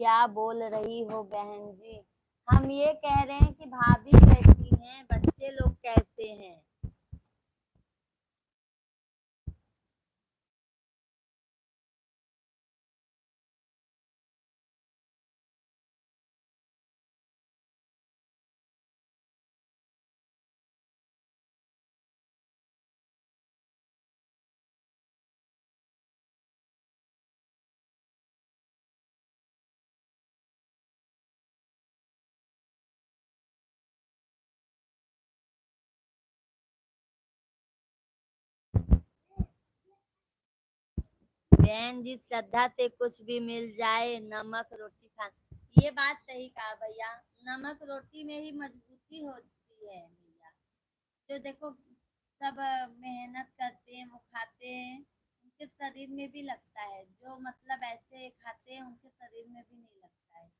क्या बोल रही हो बहन जी? हम ये कह रहे हैं कि भाभी कैसी हैं बच्चे लोग कैसे हैं? बहन जी श्रद्धा से कुछ भी मिल जाए नमक रोटी खा। ये बात सही कहा भैया। नमक रोटी में ही मजबूती होती है भैया। जो देखो सब मेहनत करते हैं वो खाते हैं उनके शरीर में भी लगता है। जो मतलब ऐसे खाते हैं उनके शरीर में भी नहीं लगता है खाने।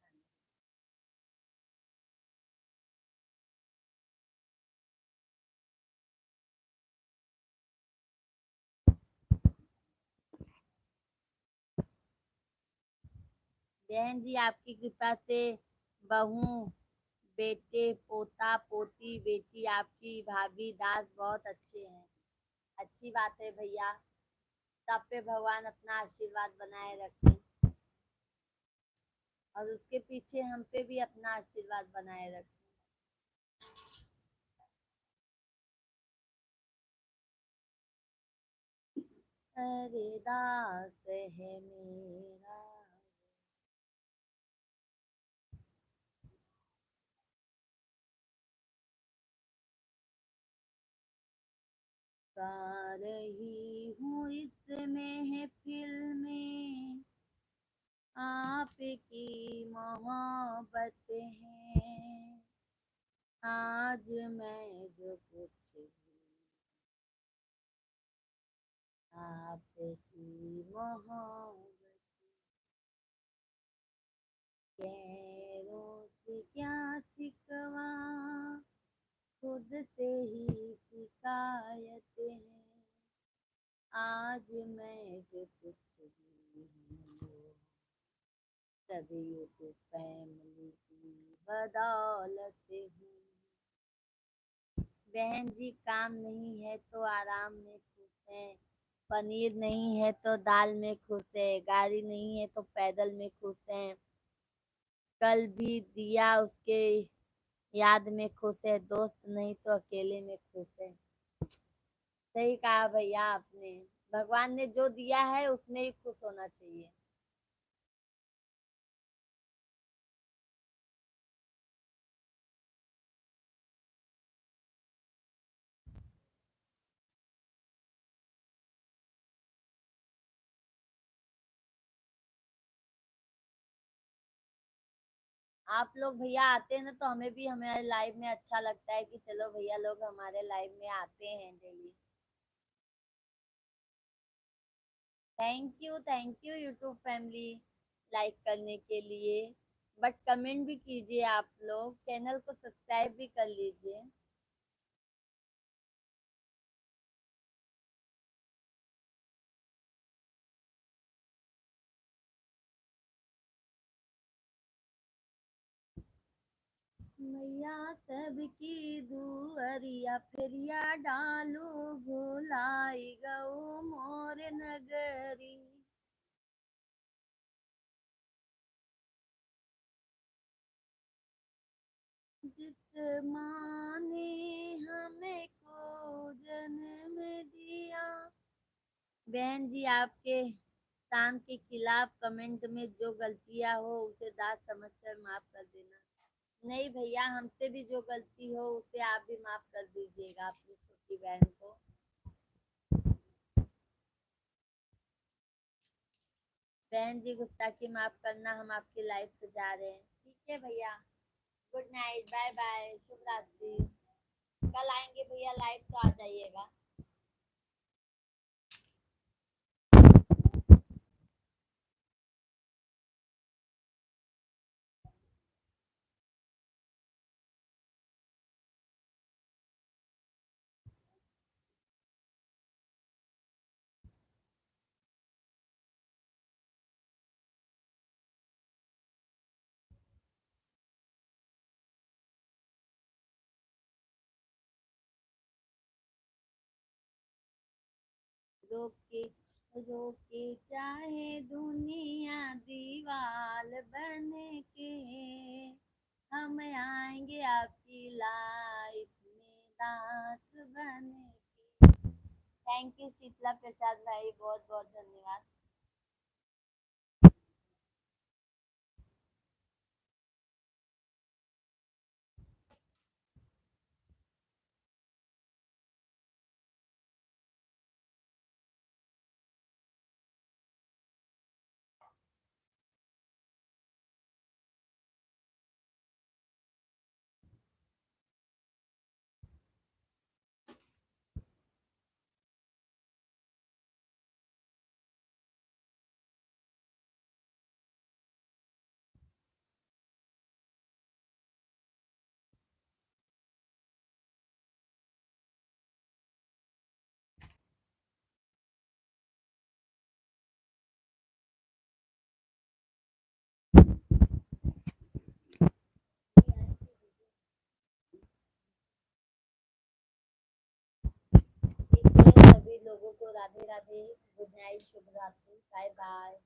बहन जी आपकी कृपा से बहू बेटे पोता पोती बेटी आपकी भाभी दास बहुत अच्छे हैं। अच्छी बात है भैया। सब पे भगवान अपना आशीर्वाद बनाए रखें और उसके पीछे हम पे भी अपना आशीर्वाद बनाए रखें। अरे दास है मेरा। गा रही हूँ इस महफिल में आपकी मोहब्बत है। आज मैं जो कुछ भी आपकी मोहब्बत गैरों से क्या सिकवा खुद से ही शिकायत है। आज मैं जो कुछ भी हूँ सब यूट्यूब फैमिली की बदौलत हूँ। बहन जी काम नहीं है तो आराम में खुश है, पनीर नहीं है तो दाल में खुश है, गाड़ी नहीं है तो पैदल में खुश है, कल भी दिया उसके याद में खुश है, दोस्त नहीं तो अकेले में खुश है। सही कहा भैया आपने। भगवान ने जो दिया है उसमें ही खुश होना चाहिए। आप लोग भैया आते हैं ना तो हमें भी हमारे लाइव में अच्छा लगता है कि चलो भैया लोग हमारे लाइव में आते हैं daily. Thank you YouTube family like करने के लिए। बट कमेंट भी कीजिए, आप लोग चैनल को सब्सक्राइब भी कर लीजिए। मैया सबकी दुअरिया फेरिया डालू भुलाई गऊ मोर नगरी। जित माँ ने हमें को जन्म दिया। बहन जी आपके शान के खिलाफ कमेंट में जो गलतियां हो उसे दांत समझकर माफ कर देना। नहीं भैया हमसे भी जो गलती हो उसे आप भी माफ कर दीजिएगा अपनी छोटी बहन को। बहन जी गुस्ताखी माफ करना, हम आपकी लाइफ से जा रहे हैं। ठीक है भैया, गुड नाइट, बाय बाय, शुभ रात्रि। कल आएंगे भैया लाइव तो आ जाइएगा। रोके रोके चाहे दुनिया दीवाल बन के, हम आएंगे आपकी लाइफ में दांत बन के। थैंक यू शीतला प्रसाद भाई, बहुत बहुत धन्यवाद। ठीक है, सभी लोगों को राधे राधे, गुड नाइट, शुभ रात्रि, बाय बाय।